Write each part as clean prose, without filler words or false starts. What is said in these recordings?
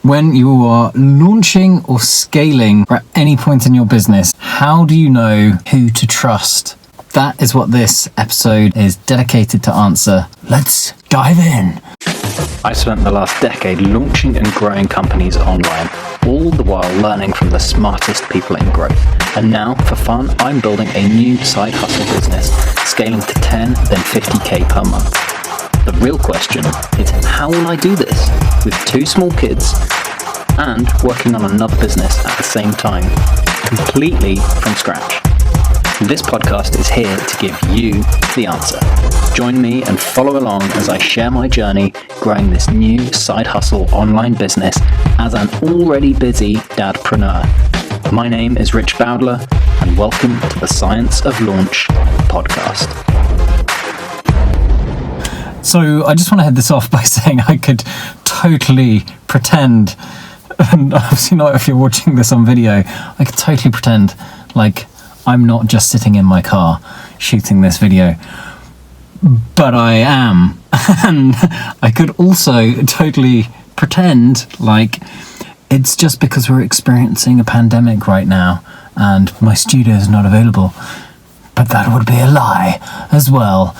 When you are launching or scaling or at any point in your business, how do you know who to trust? That is what this episode is dedicated to answer. Let's dive in. I spent the last decade launching and growing companies online, all the while learning from the smartest people in growth. And now, for fun, I'm building a new side hustle business, scaling to 10, then 50k per month. The real question is, how will I do this with 2 small kids and working on another business at the same time, completely from scratch? This podcast is here to give you the answer. Join me and follow along as I share my journey growing this new side hustle online business as an already busy dadpreneur. My name is Rich Bowdler, and welcome to the Science of Launch podcast. So I just want to head this off by saying I could totally pretend, and obviously not if you're watching this on video, I could totally pretend like I'm not just sitting in my car shooting this video, but I am. And I could also totally pretend like it's just because we're experiencing a pandemic right now and my studio is not available, but that would be a lie as well.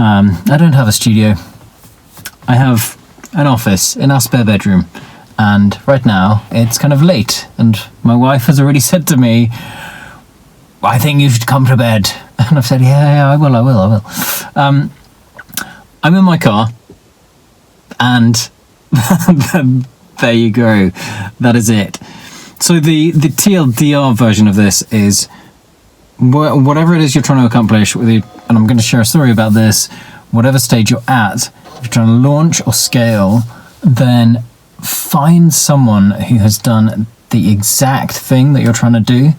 I don't have a studio. I have an office in our spare bedroom, and right now it's kind of late, and my wife has already said to me, I think you should come to bed. And I've said, yeah, I will. I'm in my car, and there you go. That is it. So the TLDR version of this is whatever it is you're trying to accomplish, and I'm going to share a story about this, whatever stage you're at, if you're trying to launch or scale, then find someone who has done the exact thing that you're trying to do.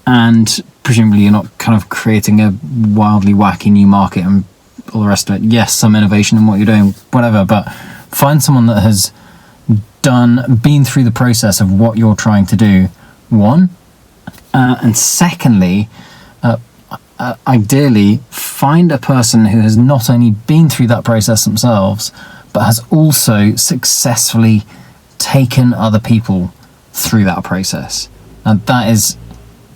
And presumably you're not kind of creating a wildly wacky new market and all the rest of it. Yes, some innovation in what you're doing, whatever, but find someone that has been through the process of what you're trying to do, one. And secondly, ideally, find a person who has not only been through that process themselves, but has also successfully taken other people through that process. And that is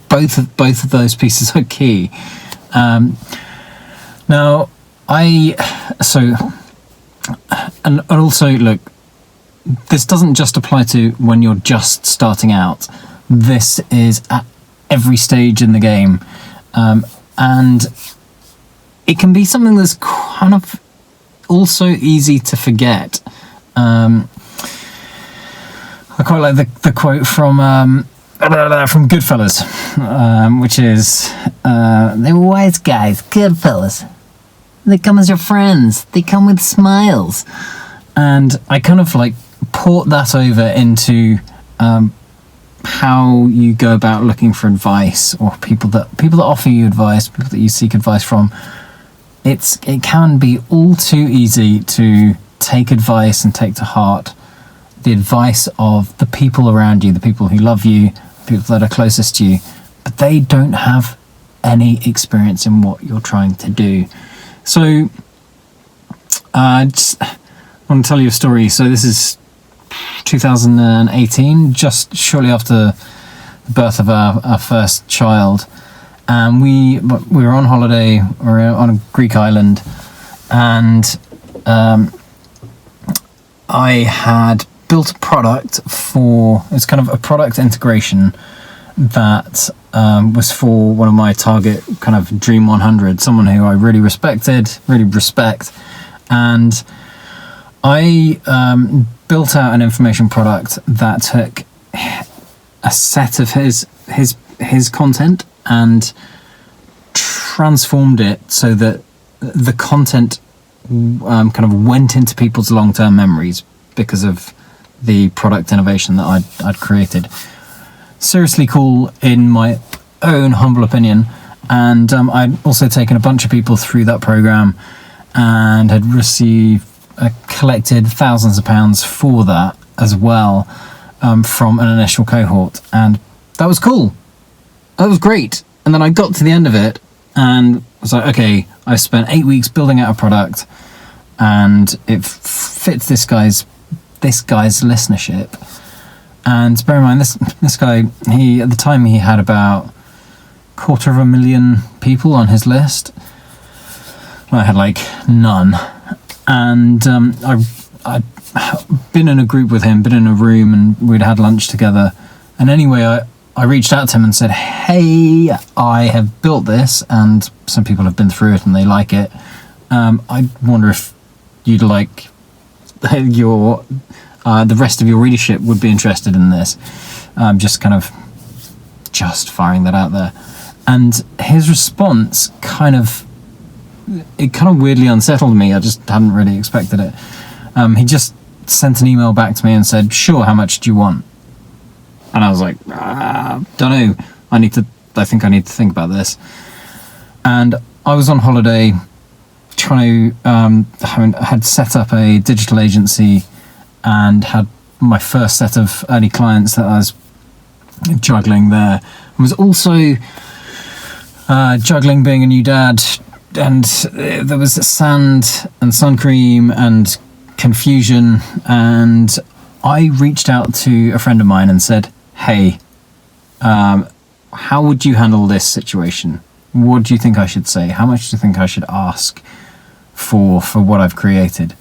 both of those pieces are key. Now, and also look, this doesn't just apply to when you're just starting out. This is at every stage in the game, and it can be something that's kind of also easy to forget. I quite like the quote from Goodfellas, which is, they were wise guys, Goodfellas. They come as your friends. They come with smiles. And I kind of like port that over into how you go about looking for advice, or people that offer you advice, people that you seek advice from. It can be all too easy to take advice and take to heart the advice of the people around you, the people who love you, people that are closest to you, but they don't have any experience in what you're trying to do. So I just want to tell you a story. So this is 2018, just shortly after the birth of our first child, and we were on holiday. We were on a Greek island, and I had built a product it's kind of a product integration that was for one of my target kind of Dream 100, someone who I really respect, and I built out an information product that took a set of his content and transformed it so that the content kind of went into people's long-term memories because of the product innovation that I'd created. Seriously cool in my own humble opinion, and I'd also taken a bunch of people through that program and had collected thousands of pounds for that as well, from an initial cohort, and that was cool. That was great. And then I got to the end of it and was like, okay, I spent 8 weeks building out a product, and it fits this guy's this guy's listenership. And bear in mind, this guy, he at the time he had about 250,000 people on his list. I had like none. And I'd been in a group with him, been in a room, and we'd had lunch together. And anyway, I reached out to him and said, hey, I have built this, and some people have been through it and they like it. I wonder if you'd like the rest of your readership would be interested in this. Just firing that out there. And his response kind of weirdly unsettled me. I just hadn't really expected it. He just sent an email back to me and said, sure, how much do you want? And I was like, don't know. I think I need to think about this. And I was on holiday trying to, had set up a digital agency and had my first set of early clients that I was juggling there. I was also juggling being a new dad, and there was sand and sun cream and confusion, and I reached out to a friend of mine and said, hey, how would you handle this situation? What do you think I should say? How much do you think I should ask for what I've created?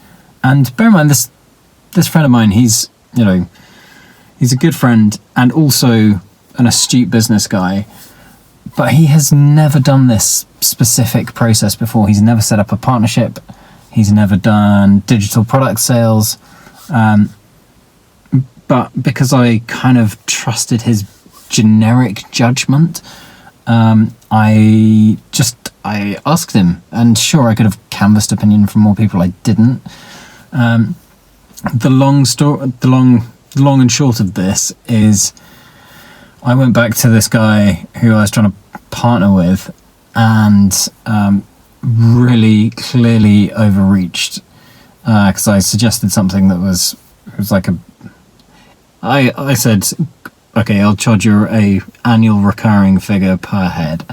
And bear in mind, this friend of mine, he's a good friend and also an astute business guy, but he has never done this specific process before. He's never set up a partnership. He's never done digital product sales. But because I kind of trusted his generic judgment, I asked him, and sure, I could have canvassed opinion from more people. I didn't. The long and short of this is, I went back to this guy who I was trying to partner with, and really clearly overreached, because I suggested something that was like I said, okay, I'll charge you a annual recurring figure per head,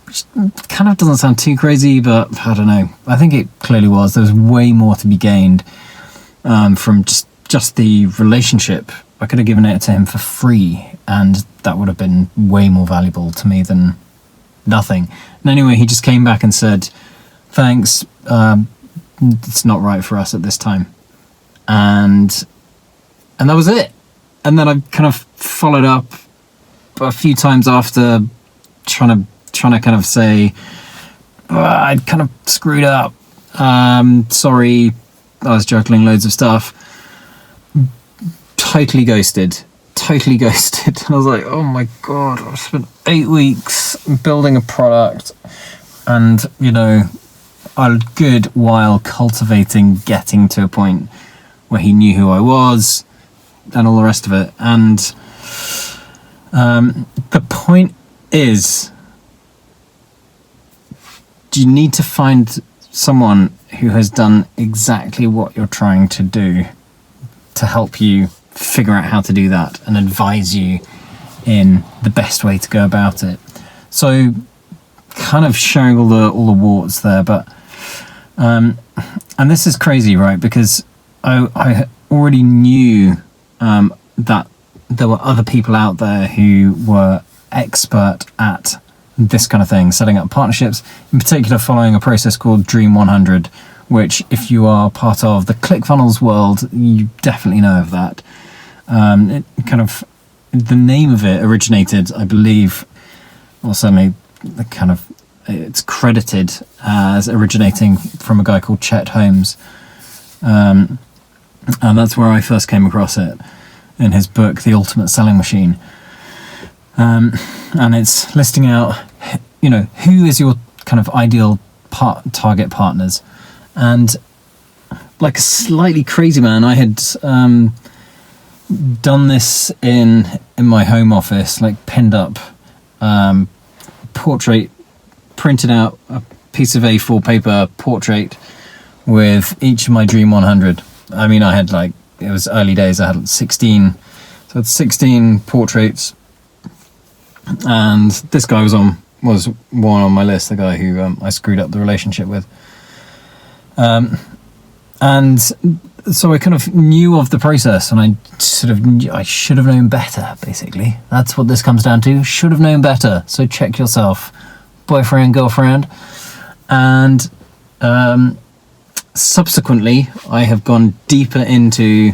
which kind of doesn't sound too crazy, but I don't know. I think it clearly was. There was way more to be gained from just the relationship. I could have given it to him for free, and that would have been way more valuable to me than nothing. And anyway, he just came back and said, thanks, it's not right for us at this time. And that was it. And then I kind of followed up a few times after, trying to kind of say, I'd kind of screwed up. Sorry, I was juggling loads of stuff. Totally ghosted. And I was like, oh my God, I've spent 8 weeks building a product and, a good while cultivating getting to a point where he knew who I was and all the rest of it. And the point is, you need to find someone who has done exactly what you're trying to do to help you figure out how to do that and advise you in the best way to go about it. So kind of showing all the warts there, but and this is crazy, right? Because I already knew that there were other people out there who were expert at this kind of thing, setting up partnerships, in particular following a process called Dream 100, which if you are part of the ClickFunnels world, you definitely know of that. It kind of, the name of it originated, I believe, or certainly it's credited as originating from a guy called Chet Holmes. And that's where I first came across it, in his book, The Ultimate Selling Machine. And it's listing out, who is your kind of ideal target partners. And like a slightly crazy man, I had done this in my home office, like pinned up portrait, printed out a piece of A4 paper portrait with each of my Dream 100. I mean, I had it was early days, I had 16, so I had 16 portraits, and this guy was one on my list, the guy who I screwed up the relationship with. And so I kind of knew of the process, and I should have known better, basically. That's what this comes down to. Should have known better. So check yourself, boyfriend, girlfriend. And subsequently, I have gone deeper into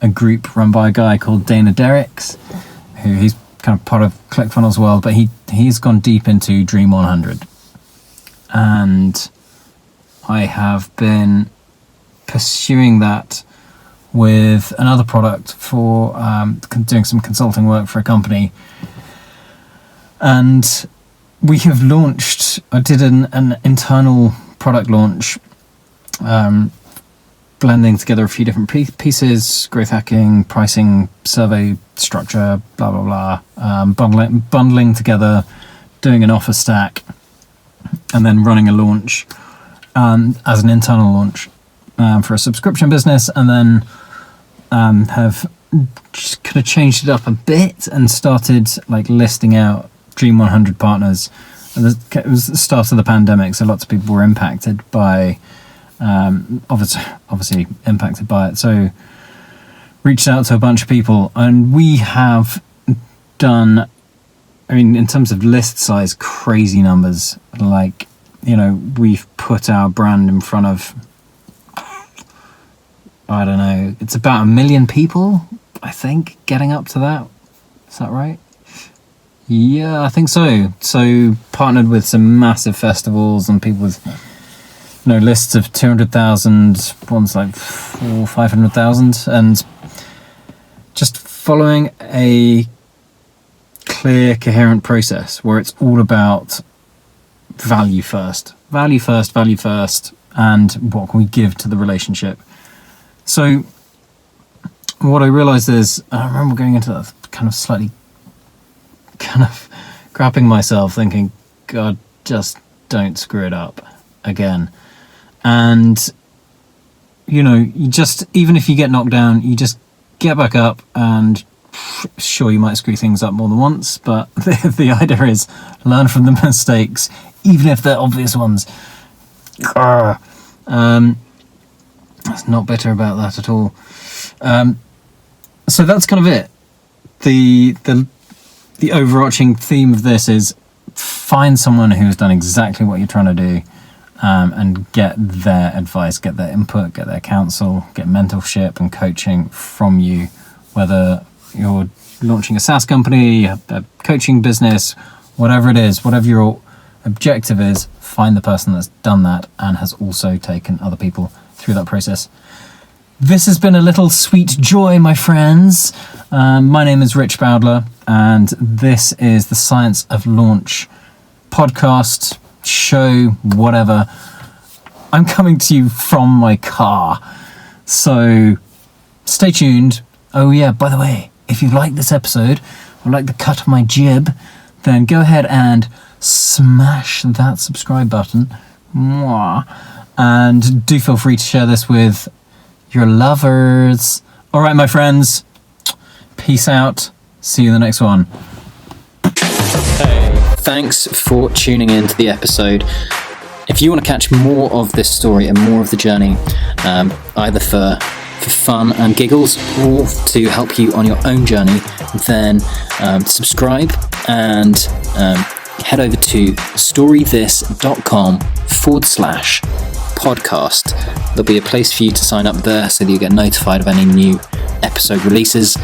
a group run by a guy called Dana Derricks, who he's kind of part of ClickFunnels world, but he's gone deep into Dream 100. And I have been pursuing that with another product for doing some consulting work for a company. And we have launched, I did an internal product launch, blending together a few different pieces, growth hacking, pricing, survey structure, blah, blah, blah, bundling together, doing an offer stack, and then running a launch as an internal launch for a subscription business, and then have just kind of changed it up a bit and started like listing out Dream 100 partners. It was the start of the pandemic, so lots of people were impacted by obviously impacted by it. So reached out to a bunch of people, and we have done, I mean, in terms of list size, crazy numbers. Like, you know, we've put our brand in front of, I don't know, it's about 1 million people, I think, getting up to that. Is that right? Yeah, I think so. So partnered with some massive festivals and people with, you know, lists of 200,000, ones like 500,000, and just following a clear, coherent process where it's all about value first, and what can we give to the relationship. So what I realized is, I remember going into that kind of slightly kind of crapping myself, thinking, God, just don't screw it up again. And, you know, you just, even if you get knocked down, you just get back up, and sure, you might screw things up more than once, but the idea is learn from the mistakes, even if they're obvious ones. It's not bitter about that at all. So that's kind of it. The overarching theme of this is find someone who's done exactly what you're trying to do, and get their advice, get their input, get their counsel, get mentorship and coaching from you, whether you're launching a SaaS company, a coaching business, whatever it is, whatever your objective is, find the person that's done that and has also taken other people through that process. This has been a little sweet joy, my friends. My name is Rich Bowdler, and this is the Science of Launch podcast, show, whatever. I'm coming to you from my car, so stay tuned. Oh yeah, by the way, if you like this episode or like the cut of my jib, then go ahead and smash that subscribe button. Mwah. And do feel free to share this with your lovers. All right, my friends, peace out. See you in the next one. Hey, thanks for tuning in to the episode. If you want to catch more of this story and more of the journey, either for fun and giggles or to help you on your own journey, then subscribe and head over to Storythis.com/podcast. There'll be a place for you to sign up there so that you get notified of any new episode releases,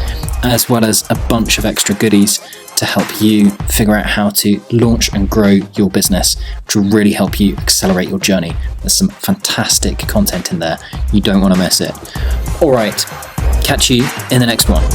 as well as a bunch of extra goodies to help you figure out how to launch and grow your business, which will really help you accelerate your journey. There's some fantastic content in there. You don't want to miss it. All right, catch you in the next one.